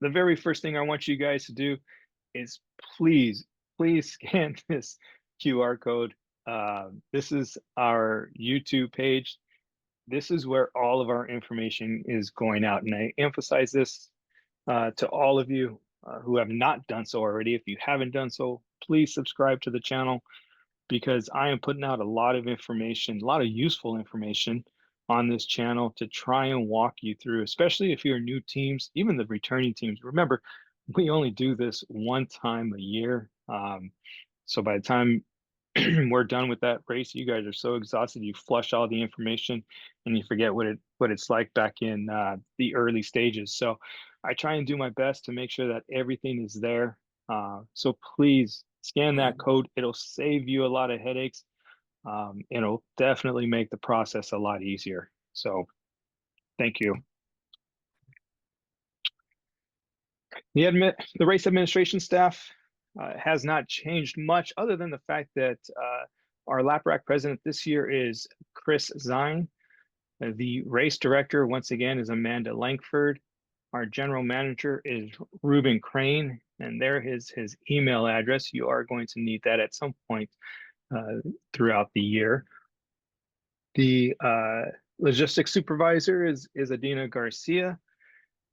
the very first thing I want you guys to do is please scan this QR code. This is our YouTube page. This is where all of our information is going out. And I emphasize this to all of you who have not done so already. If you haven't done so, please subscribe to the channel because I am putting out a lot of information, a lot of useful information on this channel to try and walk you through, especially if you're new teams, even the returning teams. Remember, we only do this one time a year. So by the time we're done with that race, you guys are so exhausted, you flush all the information and you forget what it's like back in the early stages. So I try and do my best to make sure that everything is there. So please scan that code. It'll save you a lot of headaches. It'll definitely make the process a lot easier. So thank you. The race administration staff has not changed much other than the fact that our lap rack president this year is Chris Zine. The race director, once again, is Amanda Langford. Our general manager is Ruben Crane, and there is his email address. You are going to need that at some point throughout the year. The logistics supervisor is Adina Garcia.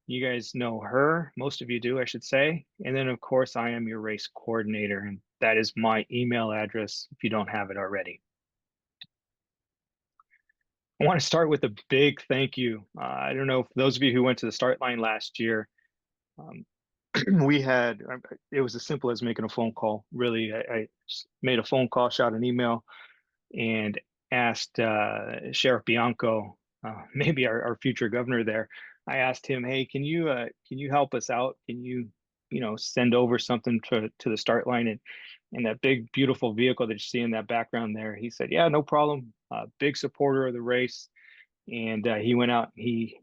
You guys know her. Most of you do, I should say. And then, of course, I am your race coordinator, and that is my email address if you don't have it already. I want to start with a big thank you. I don't know, for those of you who went to the start line last year, we had, it was as simple as making a phone call. Really, I made a phone call, shot an email, and asked Sheriff Bianco, maybe our future governor there. I asked him, hey, can you help us out? Can you send over something to the start line and that big beautiful vehicle that you see in that background there? He said, yeah, no problem. Big supporter of the race, and he went out. He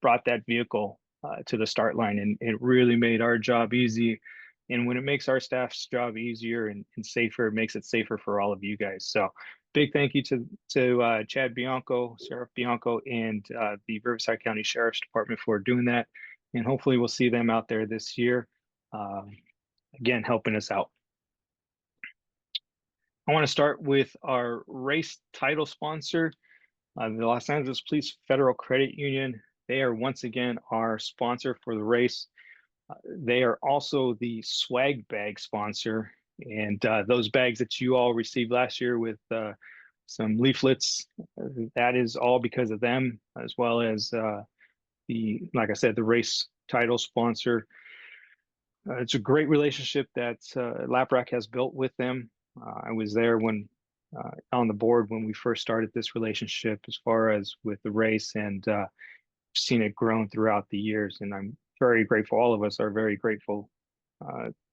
brought that vehicle to the start line, and it really made our job easy. And when it makes our staff's job easier and safer, it makes it safer for all of you guys. So big thank you to Chad Bianco, Sheriff Bianco, and the Riverside County Sheriff's Department for doing that. And hopefully we'll see them out there this year, again, helping us out. I want to start with our race title sponsor, the Los Angeles Police Federal Credit Union. They are once again our sponsor for the race. They are also the swag bag sponsor, and those bags that you all received last year with some leaflets, that is all because of them, as well as like I said, the race title sponsor. It's a great relationship that LapRack has built with them. I was there when on the board when we first started this relationship, as far as with the race, and seen it grown throughout the years. And I'm very grateful. All of us are very grateful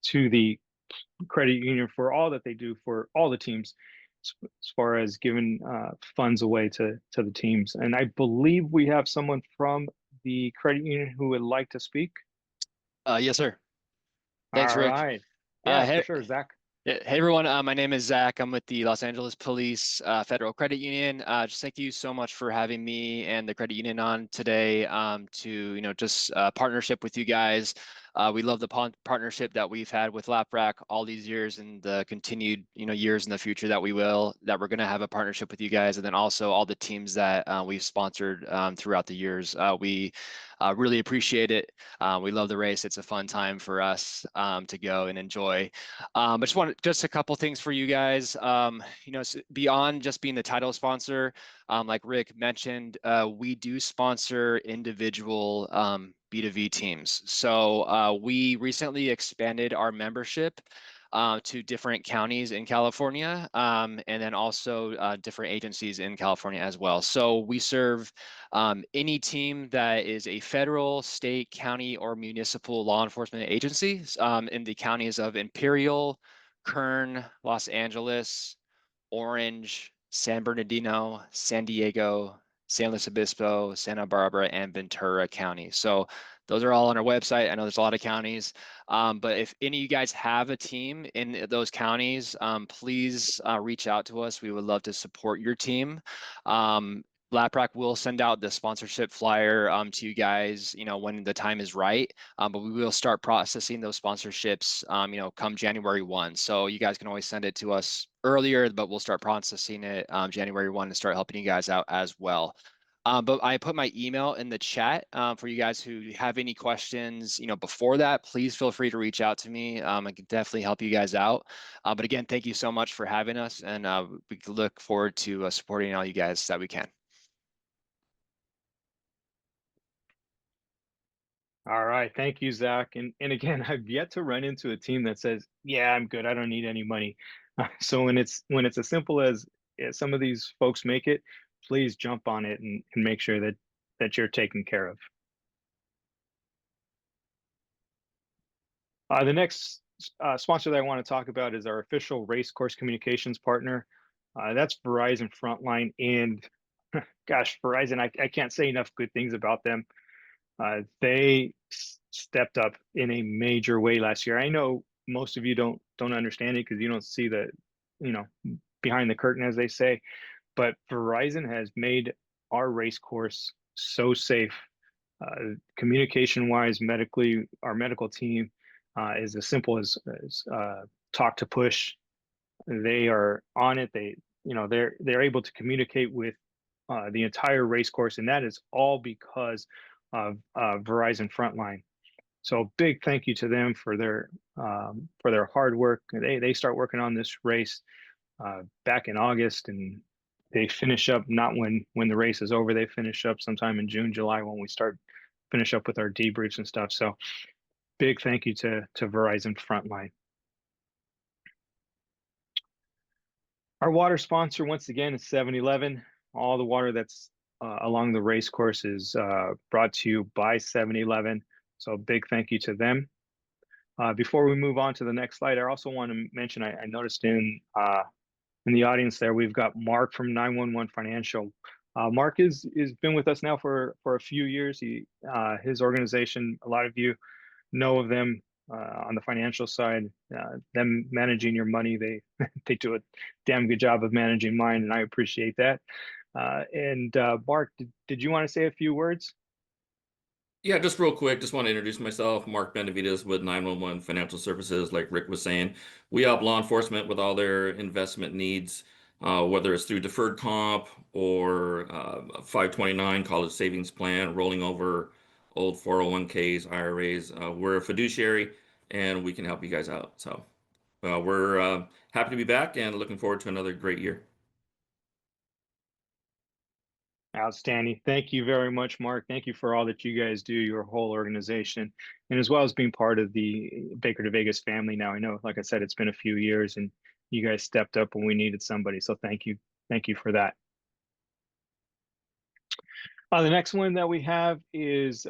to the credit union for all that they do for all the teams, as far as giving funds away to the teams. And I believe we have someone from the credit union who would like to speak. Yes, sir. Thanks, All Rick. right. Yeah, Yeah, for hey, sure, Zach. hey everyone. My name is Zach. I'm with the Los Angeles Police Federal Credit Union. Just thank you so much for having me and the credit union on today to just partnership with you guys. We love the partnership that we've had with LapRack all these years, and the continued years in the future that we're going to have a partnership with you guys, and then also all the teams that we've sponsored throughout the years. We really appreciate it. We love the race. It's a fun time for us to go and enjoy. I just a couple things for you guys. Beyond just being the title sponsor, like Rick mentioned, we do sponsor individual B2V teams. So we recently expanded our membership to different counties in California, and then also different agencies in California as well. So we serve any team that is a federal, state, county, or municipal law enforcement agency in the counties of Imperial, Kern, Los Angeles, Orange, San Bernardino, San Diego, San Luis Obispo, Santa Barbara, and Ventura County. So those are all on our website. I know there's a lot of counties, but if any of you guys have a team in those counties, please reach out to us. We would love to support your team. Laprac will send out the sponsorship flyer to you guys, when the time is right. But we will start processing those sponsorships, come January 1. So you guys can always send it to us earlier, but we'll start processing it January 1 and start helping you guys out as well. But I put my email in the chat for you guys who have any questions, before that, please feel free to reach out to me. I can definitely help you guys out. But again, thank you so much for having us, and we look forward to supporting all you guys that we can. All right, thank you, Zach. And again, I've yet to run into a team that says, "Yeah, I'm good. I don't need any money." So when it's as simple as some of these folks make it, please jump on it and make sure that you're taken care of. The next sponsor that I want to talk about is our official race course communications partner. That's Verizon Frontline, and gosh, Verizon, I can't say enough good things about them. They stepped up in a major way last year. I know most of you don't understand it because you don't see the, you know, behind the curtain, as they say. But Verizon has made our race course so safe. Communication wise, medically, our medical team is as simple as talk to push. They are on it. They're able to communicate with the entire race course, and that is all because of Verizon Frontline. So big thank you to them for their hard work. They start working on this race back in August, and they finish up not when the race is over. They finish up sometime in June, July when we finish up with our debriefs and stuff. So big thank you to Verizon Frontline. Our water sponsor, once again, is 7-Eleven. All the water that's along the race course is brought to you by 7-Eleven. So big thank you to them. Before we move on to the next slide, I also want to mention I noticed in the audience there we've got Mark from 911 Financial. Mark is been with us now for a few years. His organization, a lot of you know of them on the financial side. Them managing your money, they they do a damn good job of managing mine, and I appreciate that. And Mark, did you want to say a few words? Yeah, just real quick, just want to introduce myself. Mark Benavides with 911 Financial Services. Like Rick was saying, we help law enforcement with all their investment needs, whether it's through deferred comp or 529 college savings plan, rolling over old 401ks, IRAs. We're a fiduciary and we can help you guys out. So we're happy to be back and looking forward to another great year. Outstanding. Thank you very much, Mark. Thank you for all that you guys do, your whole organization, and as well as being part of the Baker to Vegas family now. I know, like I said, it's been a few years and you guys stepped up when we needed somebody. So thank you. Thank you for that. The next one that we have is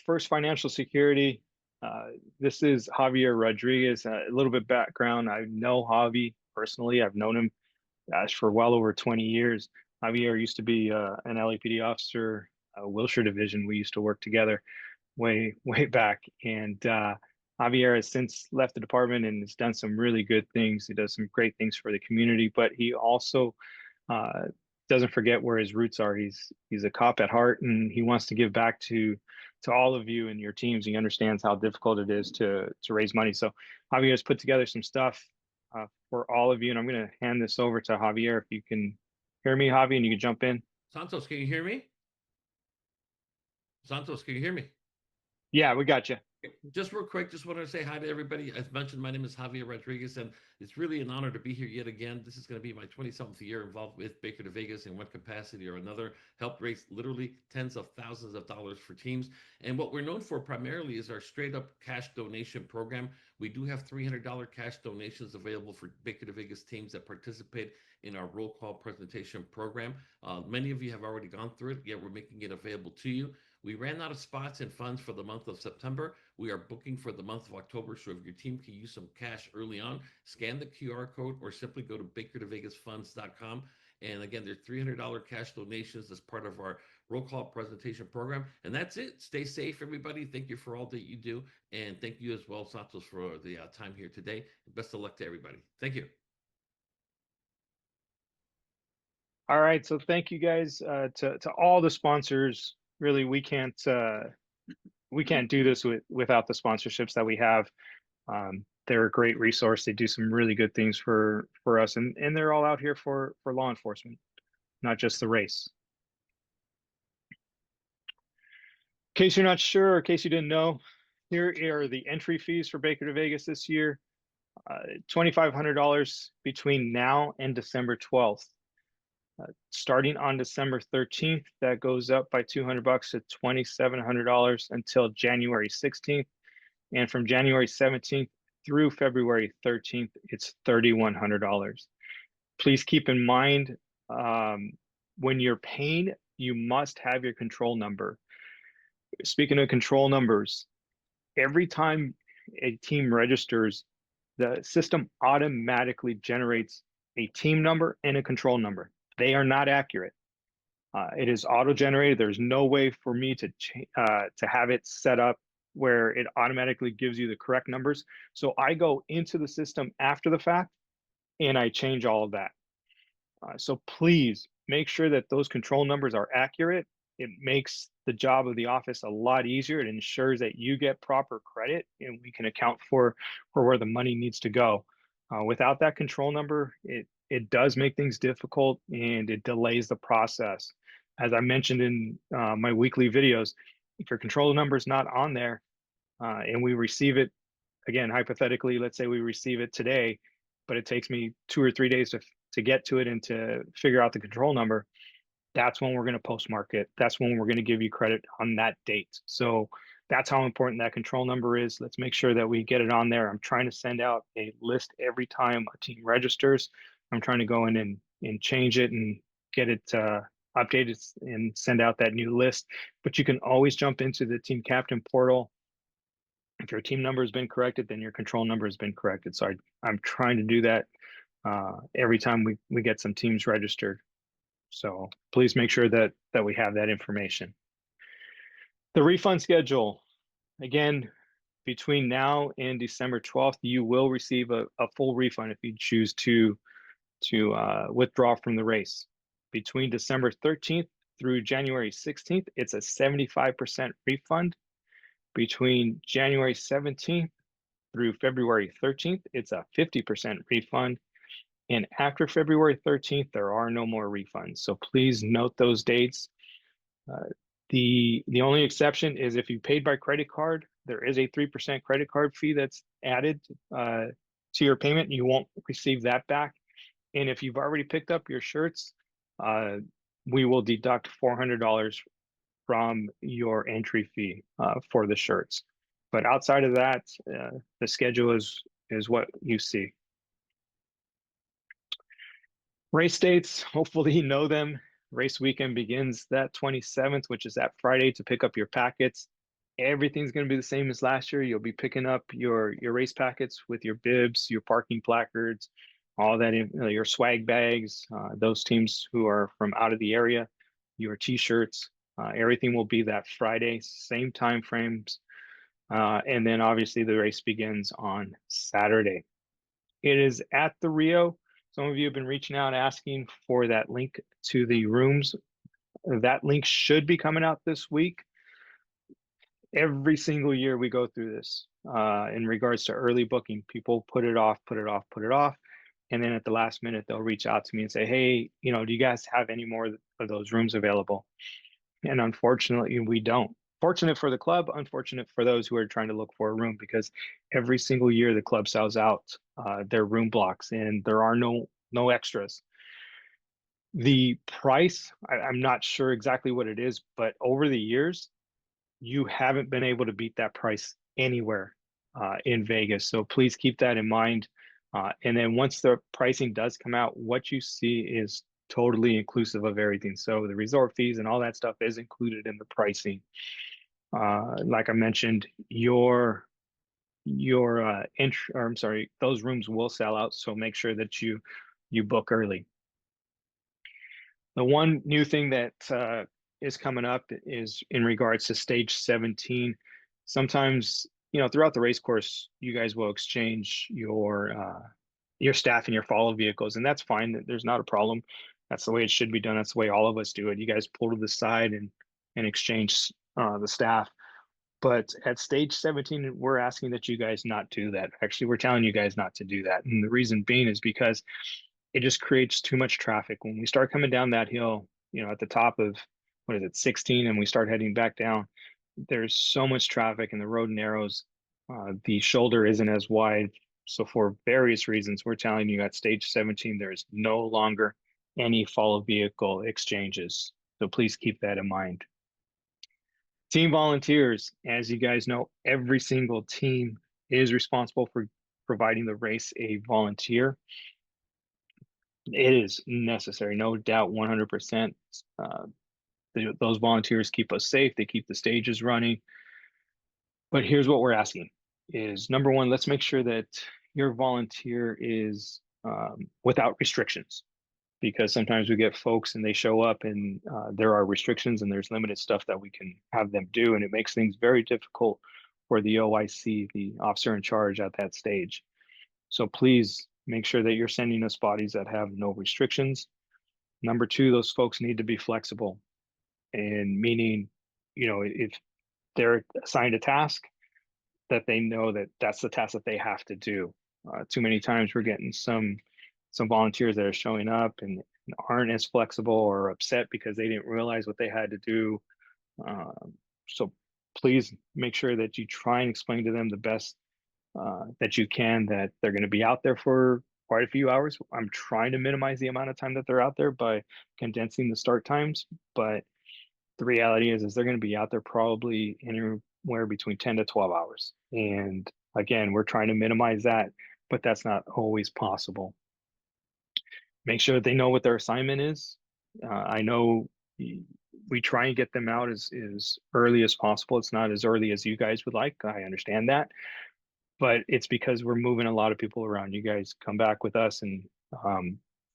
First Financial Security. This is Javier Rodriguez. A little bit background. I know Javi personally. I've known him, gosh, for well over 20 years. Javier used to be an LAPD officer, Wilshire Division. We used to work together way back. And Javier has since left the department and has done some really good things. He does some great things for the community, but he also uh, doesn't forget where his roots are. He's a cop at heart, and he wants to give back to all of you and your teams. He understands how difficult it is to raise money. So Javier has put together some stuff for all of you, and I'm going to hand this over to Javier. If you can hear me, Javi, and you can jump in. Santos, can you hear me? Santos, can you hear me? Yeah, we got you. Just real quick, just wanted to say hi to everybody. As mentioned, my name is Javier Rodriguez, and it's really an honor to be here yet again. This is going to be my 27th year involved with Baker to Vegas in one capacity or another. Helped raise literally tens of thousands of dollars for teams. And what we're known for primarily is our straight up cash donation program. We do have $300 cash donations available for Baker to Vegas teams that participate in our roll call presentation program. Many of you have already gone through it, yet we're making it available to you. We ran out of spots and funds for the month of September. We are booking for the month of October. So if your team can use some cash early on, scan the QR code or simply go to bakertovegasfunds.com. And again, there's $300 cash donations as part of our roll call presentation program. And that's it. Stay safe, everybody. Thank you for all that you do. And thank you as well, Santos, for the time here today. Best of luck to everybody. Thank you. All right, so thank you guys to all the sponsors. Really, we can't do this without the sponsorships that we have. They're a great resource. They do some really good things for us, and they're all out here for law enforcement, not just the race. In case you're not sure, or in case you didn't know, here are the entry fees for Baker to Vegas this year. $2,500 between now and December 12th. Starting on December 13th, that goes up by $200 to $2,700 until January 16th. And from January 17th through February 13th, it's $3,100. Please keep in mind, when you're paying, you must have your control number. Speaking of control numbers, every time a team registers, the system automatically generates a team number and a control number. They are not accurate. It is auto-generated. There's no way for me to have it set up where it automatically gives you the correct numbers. So I go into the system after the fact and I change all of that. So please make sure that those control numbers are accurate. It makes the job of the office a lot easier. It ensures that you get proper credit and we can account for where the money needs to go. Without that control number, it does make things difficult and it delays the process. As I mentioned in my weekly videos, if your control number is not on there and we receive it, again, hypothetically, let's say we receive it today, but it takes me 2 or 3 days to get to it and to figure out the control number, that's when we're going to postmark it. That's when we're going to give you credit on that date. So that's how important that control number is. Let's make sure that we get it on there. I'm trying to send out a list every time a team registers. I'm trying to go in and change it and get it updated and send out that new list. But you can always jump into the team captain portal. If your team number has been corrected, then your control number has been corrected. So I'm trying to do that every time we get some teams registered. So please make sure that we have that information. The refund schedule, again, between now and December 12th, you will receive a full refund if you choose to withdraw from the race. Between December 13th through January 16th, it's a 75% refund. Between January 17th through February 13th, it's a 50% refund. And after February 13th, there are no more refunds. So please note those dates. The only exception is if you paid by credit card, there is a 3% credit card fee that's added to your payment. You won't receive that back. And if you've already picked up your shirts, we will deduct $400 from your entry fee for the shirts. But outside of that, the schedule is what you see. Race dates, hopefully you know them. Race weekend begins that 27th, which is that Friday, to pick up your packets. Everything's going to be the same as last year. You'll be picking up your race packets with your bibs, your parking placards, all that, your swag bags, those teams who are from out of the area, your t-shirts, everything will be that Friday, same time frames. And then obviously the race begins on Saturday. It is at the Rio. Some of you have been reaching out asking for that link to the rooms. That link should be coming out this week. Every single year we go through this in regards to early booking. People put it off. And then at the last minute, they'll reach out to me and say, hey, do you guys have any more of those rooms available? And unfortunately, we don't. Fortunate for the club, unfortunate for those who are trying to look for a room, because every single year the club sells out their room blocks and there are no extras. The price, I'm not sure exactly what it is, but over the years, you haven't been able to beat that price anywhere in Vegas. So please keep that in mind. And then once the pricing does come out, what you see is totally inclusive of everything. So the resort fees and all that stuff is included in the pricing. Like I mentioned, those rooms will sell out. So make sure that you book early. The one new thing that is coming up is in regards to stage 17. Sometimes, throughout the race course, you guys will exchange your staff and your follow vehicles, and that's fine. There's not a problem. That's the way it should be done. That's the way all of us do it. You guys pull to the side and exchange the staff. But at stage 17, we're asking that you guys not do that. Actually, we're telling you guys not to do that. And the reason being is because it just creates too much traffic. When we start coming down that hill, at the top of, what is it, 16, and we start heading back down, there's so much traffic and the road narrows. The shoulder isn't as wide. So for various reasons, we're telling you at stage 17, there is no longer any follow vehicle exchanges. So please keep that in mind. Team volunteers, as you guys know, every single team is responsible for providing the race a volunteer. It is necessary, no doubt, 100%. Those volunteers keep us safe. They keep the stages running. But here's what we're asking is, number one, let's make sure that your volunteer is without restrictions, because sometimes we get folks and they show up and there are restrictions and there's limited stuff that we can have them do. And it makes things very difficult for the OIC, the officer in charge at that stage. So please make sure that you're sending us bodies that have no restrictions. Number two, those folks need to be flexible, and meaning, if they're assigned a task, that they know that that's the task that they have to do. Too many times we're getting some volunteers that are showing up and aren't as flexible or upset because they didn't realize what they had to do. So please make sure that you try and explain to them the best that you can, that they're going to be out there for quite a few hours. I'm trying to minimize the amount of time that they're out there by condensing the start times, but the reality is they're going to be out there probably anywhere between 10 to 12 hours. And again, we're trying to minimize that, but that's not always possible. Make sure that they know what their assignment is. I know we try and get them out as early as possible. It's not as early as you guys would like. I understand that, but it's because we're moving a lot of people around. You guys come back with us and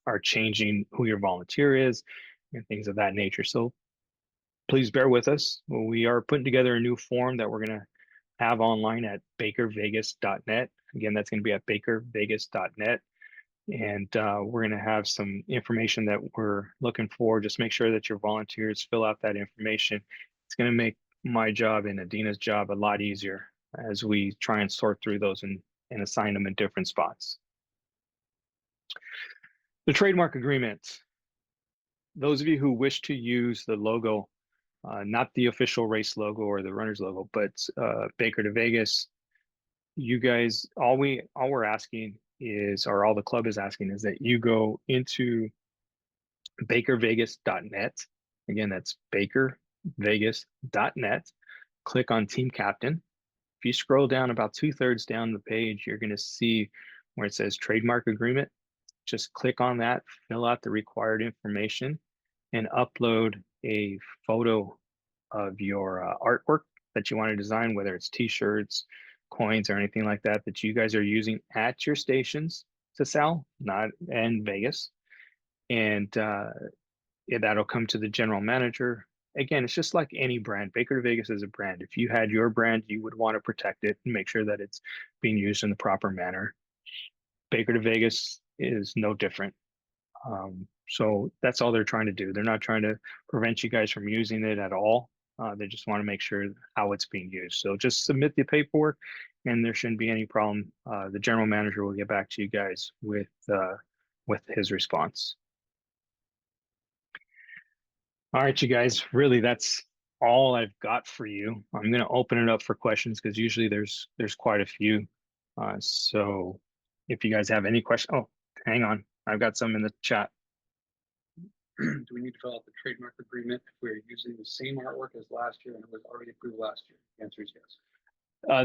are changing who your volunteer is and things of that nature. So please bear with us. We are putting together a new form that we're going to have online at bakervegas.net. Again, that's going to be at bakervegas.net. And we're going to have some information that we're looking for. Just make sure that your volunteers fill out that information. It's going to make my job and Adina's job a lot easier as we try and sort through those and assign them in different spots. The trademark agreement. Those of you who wish to use the logo, not the official race logo or the runner's logo, but Baker to Vegas, you guys, all we're asking is, or all the club is asking, is that you go into bakervegas.net. Again, that's bakervegas.net. Click on Team Captain. If you scroll down about 2/3 down the page, you're going to see where it says Trademark Agreement. Just click on that, fill out the required information, and upload a photo of your artwork that you want to design, whether it's t-shirts, coins, or anything like that that you guys are using at your stations to sell, not in Vegas. And that'll come to the general manager. Again, it's just like any brand. Baker to Vegas is a brand. If you had your brand, you would want to protect it and make sure that it's being used in the proper manner. Baker to Vegas is no different. So that's all they're trying to do. They're not trying to prevent you guys from using it at all. They just want to make sure how it's being used. So just submit the paperwork and there shouldn't be any problem. The general manager will get back to you guys with his response. All right, you guys, really that's all I've got for you. I'm going to open it up for questions because usually there's quite a few. So if you guys have any questions, oh, hang on. I've got some in the chat. Do we need to fill out the trademark agreement if we're using the same artwork as last year and it was already approved last year? The answer is yes.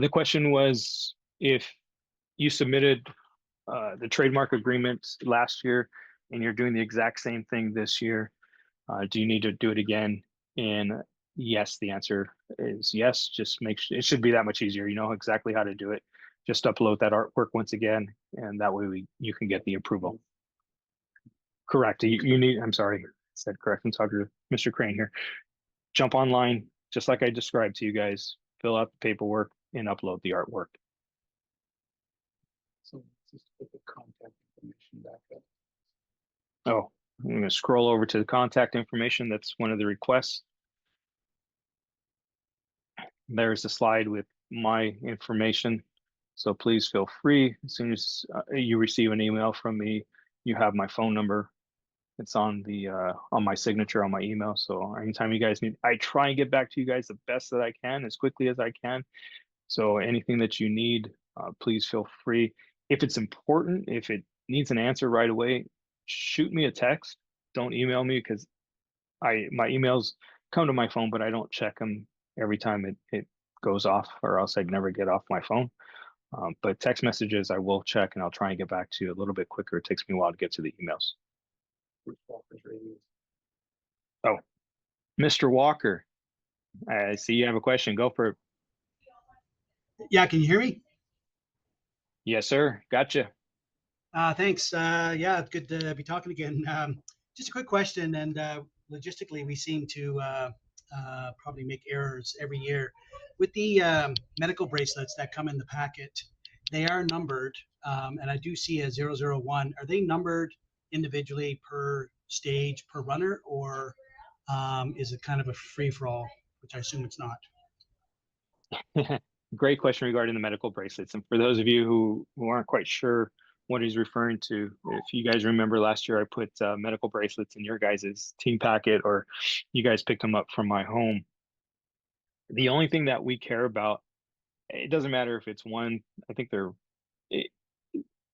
The question was, if you submitted the trademark agreement last year and you're doing the exact same thing this year, do you need to do it again? And yes, the answer is yes. Just make sure, it should be that much easier. You know exactly how to do it. Just upload that artwork once again, and that way you can get the approval. Correct. You need, I'm sorry, I said correct. I'm talking to Mr. Crane here. Jump online, just like I described to you guys, fill out the paperwork and upload the artwork. So just put the contact information back up. Oh, I'm going to scroll over to the contact information. That's one of the requests. There's a slide with my information. So please feel free. As soon as you receive an email from me, you have my phone number. It's on the on my signature on my email. So anytime you guys need, I try and get back to you guys the best that I can, as quickly as I can. So anything that you need, please feel free. If it's important, if it needs an answer right away, shoot me a text. Don't email me, because my emails come to my phone, but I don't check them every time it goes off, or else I'd never get off my phone. But text messages I will check, and I'll try and get back to you a little bit quicker. It takes me a while to get to the emails. Oh, Mr. Walker, I see you have a question. Go for it. Yeah, can you hear me? Yes, sir. Gotcha. Thanks. Yeah, it's good to be talking again. Just a quick question, and logistically, we seem to probably make errors every year. With the medical bracelets that come in the packet, they are numbered, and I do see a 001. Are they numbered individually per stage, per runner, or is it kind of a free-for-all, which I assume it's not? Great question regarding the medical bracelets. And for those of you who aren't quite sure what he's referring to, if you guys remember last year, I put medical bracelets in your guys' team packet, or you guys picked them up from my home. The only thing that we care about, it doesn't matter if it's one, I think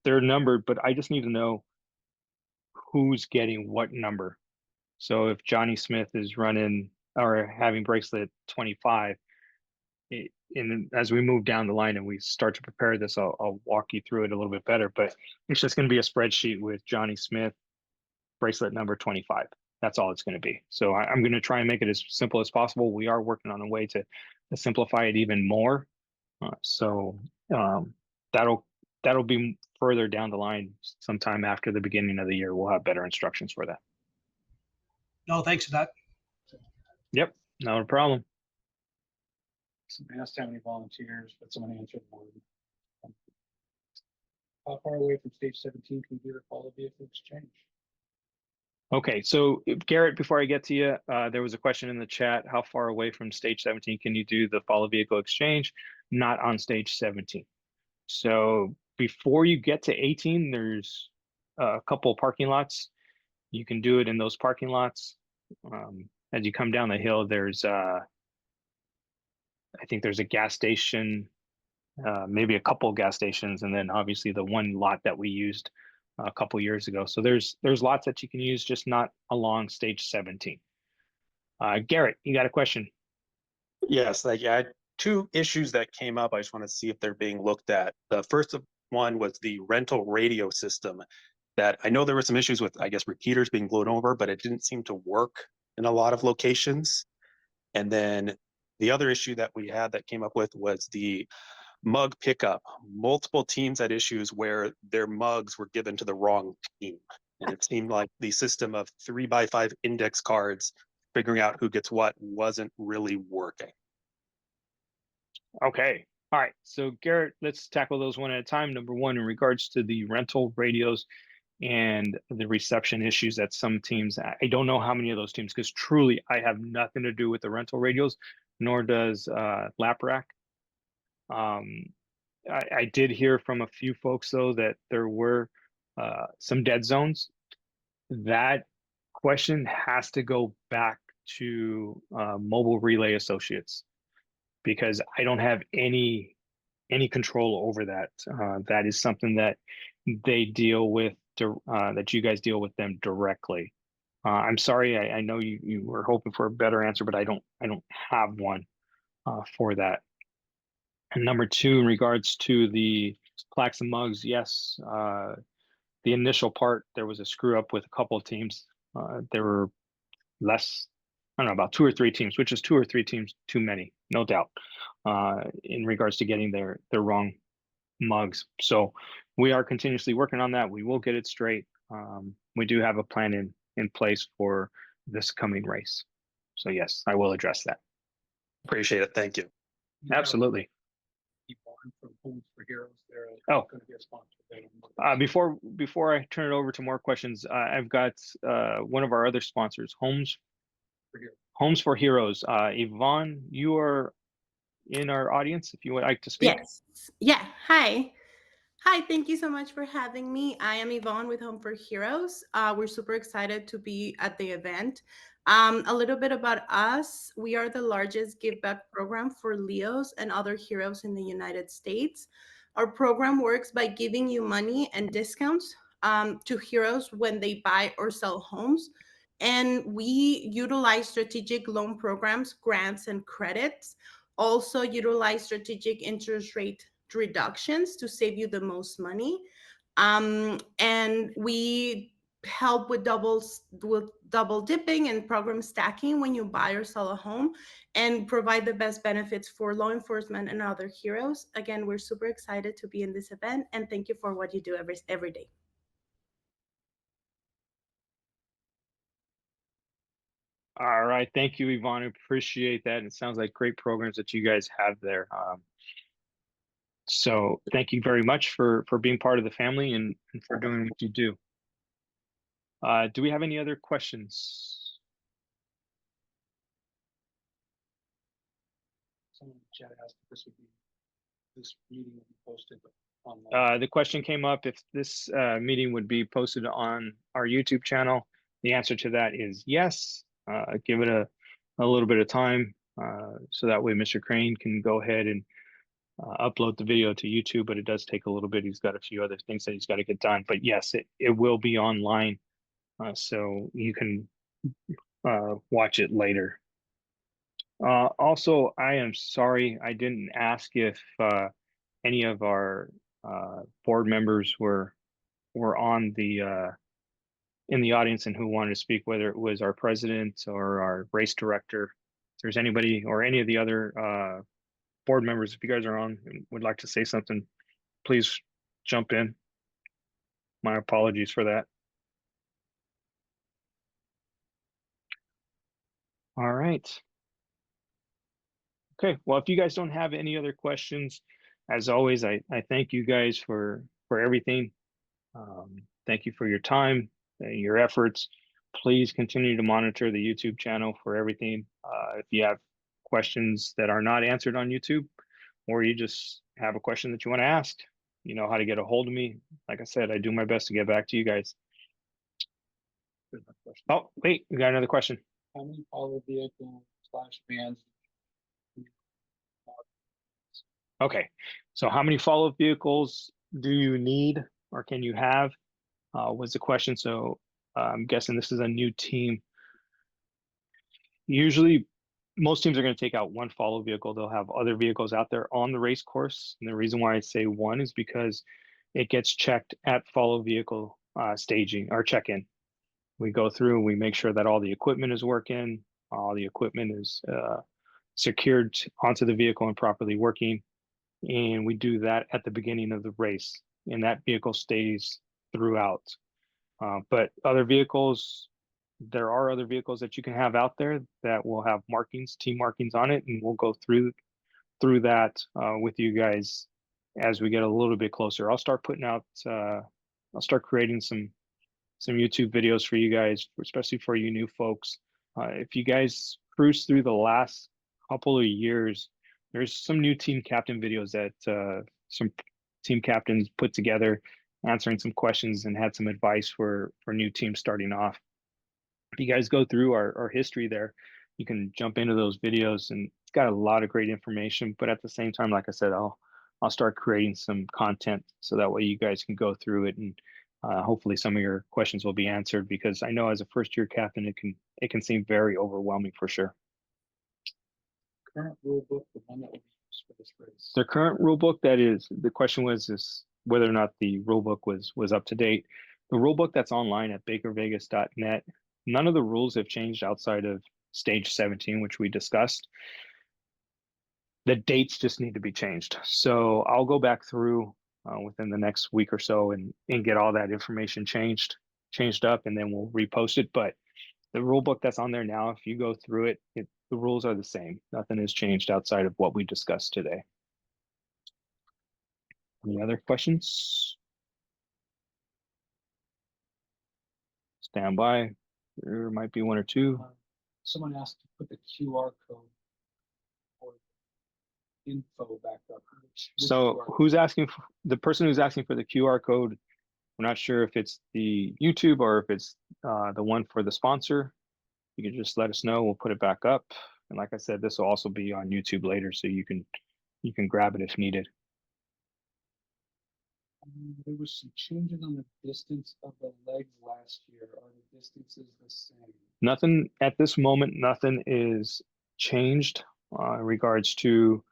they're numbered, but I just need to know who's getting what number. So if Johnny Smith is running or having bracelet 25, and as we move down the line and we start to prepare this, I'll walk you through it a little bit better, but it's just going to be a spreadsheet with Johnny Smith bracelet number 25. That's all it's going to be. So I'm going to try and make it as simple as possible. We are working on a way to simplify it even more. That'll be further down the line, sometime after the beginning of the year. We'll have better instructions for that. No, thanks for that. Yep, not a problem. Somebody asked how many volunteers, but someone answered one. How far away from stage 17 can you do the follow vehicle exchange? Okay, so Garrett, before I get to you, there was a question in the chat. How far away from stage 17 can you do the follow vehicle exchange? Not on stage 17. So before you get to 18, there's a couple of parking lots. You can do it in those parking lots. As you come down the hill, there's I think there's a gas station, maybe a couple of gas stations, and then obviously the one lot that we used a couple years ago. So there's lots that you can use, just not along stage 17. Garrett, you got a question? Yes, I had two issues that came up. I just want to see if they're being looked at. The first one was the rental radio system, that I know there were some issues with, I guess, repeaters being blown over, but it didn't seem to work in a lot of locations. And then the other issue that we had that came up with was the mug pickup. Multiple teams had issues where their mugs were given to the wrong team. And it seemed like the system of 3x5 index cards, figuring out who gets what, wasn't really working. Okay. All right. So Garrett, let's tackle those one at a time. Number one, in regards to the rental radios and the reception issues that some teams, I don't know how many of those teams, because truly I have nothing to do with the rental radios, nor does LapRack. I did hear from a few folks though that there were some dead zones. That question has to go back to Mobile Relay Associates, because I don't have any control over that. That is something that they deal with, that you guys deal with them directly. I'm sorry, I know you were hoping for a better answer, but I don't have one for that. And number two, in regards to the plaques and mugs, yes, the initial part, there was a screw up with a couple of teams. There were less, I don't know, about 2 or 3 teams, which is 2 or 3 teams too many, no doubt, in regards to getting their wrong mugs. So we are continuously working on that. We will get it straight. We do have a plan in place for this coming race. So yes, I will address that. Appreciate it. Thank you. Absolutely. Keep on from Homes for Heroes. They're Oh. going to be a sponsor. Before I turn it over to more questions, I've got one of our other sponsors, For Heroes. Homes for Heroes. Yvonne, you are in our audience if you would like to speak. Yes. Yeah. Hi. Hi. Thank you so much for having me. I am Yvonne with Home for Heroes. We're super excited to be at the event. A little bit about us. We are the largest give back program for Leos and other heroes in the United States. Our program works by giving you money and discounts to heroes when they buy or sell homes. And we utilize strategic loan programs, grants, and credits. Also utilize strategic interest rate reductions to save you the most money. And we help with double dipping and program stacking when you buy or sell a home, and provide the best benefits for law enforcement and other heroes. Again, we're super excited to be in this event, and thank you for what you do every day. All right, thank you, Yvonne. I appreciate that. It sounds like great programs that you guys have there. So thank you very much for being part of the family and for doing what you do. Do we have any other questions? Someone in the chat asked if this meeting will be posted online. The question came up if this meeting would be posted on our YouTube channel. The answer to that is yes. Give it a little bit of time so that way Mr. Crane can go ahead and upload the video to YouTube, but it does take a little bit. He's got a few other things that he's got to get done. But yes, it will be online, so you can watch it later. Also, I am sorry I didn't ask if any of our board members were on the in the audience and who wanted to speak, whether it was our president or our race director. If there's anybody or any of the other board members, if you guys are on and would like to say something, please jump in. My apologies for that. All right. Okay, well, if you guys don't have any other questions, as always, I thank you guys for everything. Thank you for your time, your efforts. Please continue to monitor the YouTube channel for everything. If you have questions that are not answered on YouTube, or you just have a question that you want to ask, you know how to get a hold of me. Like I said, I do my best to get back to you guys. Oh, wait, we got another question. How many follow vehicle / vans? Okay, so how many follow-up vehicles do you need or can you have was the question. So I'm guessing this is a new team. Usually most teams are going to take out one follow vehicle. They'll have other vehicles out there on the race course. And the reason why I say one is because it gets checked at follow vehicle staging or check-in. We go through, we make sure that all the equipment is working, all the equipment is secured onto the vehicle and properly working. And we do that at the beginning of the race, and that vehicle stays throughout. But other vehicles, there are other vehicles that you can have out there that will have markings, team markings on it, and we'll go through that with you guys as we get a little bit closer. I'll start putting out, I'll start creating some YouTube videos for you guys, especially for you new folks. If you guys cruise through the last couple of years, there's some new team captain videos that some team captains put together, answering some questions and had some advice for new teams starting off. If you guys go through our history there, you can jump into those videos, and it's got a lot of great information. But at the same time, like I said, I'll start creating some content so that way you guys can go through it, and hopefully some of your questions will be answered, because I know as a first-year captain, it can seem very overwhelming for sure. Current rule book, the one that will be used for this race. The current rule book, that is, the question is whether or not the rule book was up to date. The rule book that's online at bakervegas.net, none of the rules have changed outside of stage 17, which we discussed. The dates just need to be changed. So I'll go back through within the next week or so and get all that information changed up, and then we'll repost it. But the rule book that's on there now, if you go through it, the rules are the same. Nothing has changed outside of what we discussed today. Any other questions? Stand by. There might be one or two. Someone asked to put the QR code or info back up. Which So QR who's asking for, the person who's asking for the QR code? We're not sure if it's the YouTube or if it's the one for the sponsor. You can just let us know. We'll put it back up. And like I said, this will also be on YouTube later, so you can grab it if needed. There was some changes on the distance of the legs last year. Are the distances the same? Nothing at this moment, nothing is changed in regards to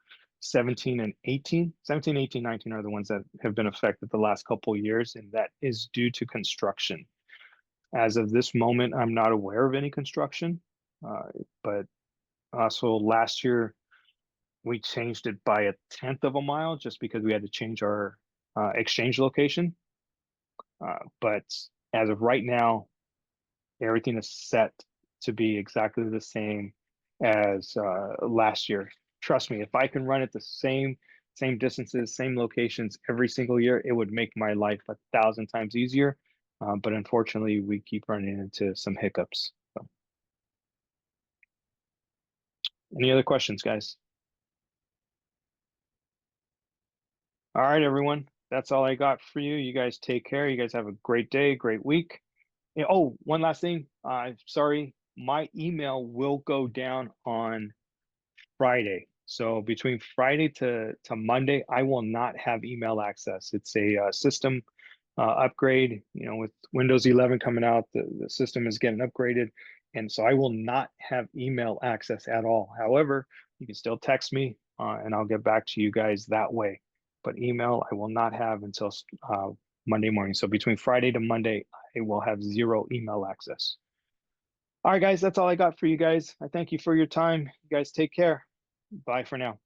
17 and 18. 17, 18, 19 are the ones that have been affected the last couple of years, and that is due to construction. As of this moment, I'm not aware of any construction, but also last year, we changed it by 1/10 of a mile just because we had to change our exchange location. But as of right now, everything is set to be exactly the same as last year. Trust me, if I can run it the same distances, same locations every single year, it would make my life 1,000 times easier. But unfortunately, we keep running into some hiccups. So. Any other questions, guys? All right, everyone. That's all I got for you. You guys take care. You guys have a great day, great week. And, oh, one last thing. Sorry, my email will go down on Friday. So between Friday to Monday, I will not have email access. It's a system upgrade. You know, with Windows 11 coming out, the system is getting upgraded. And so I will not have email access at all. However, you can still text me and I'll get back to you guys that way. But email, I will not have until Monday morning. So between Friday to Monday, I will have 0 email access. All right, guys, that's all I got for you guys. I thank you for your time. You guys take care. Bye for now.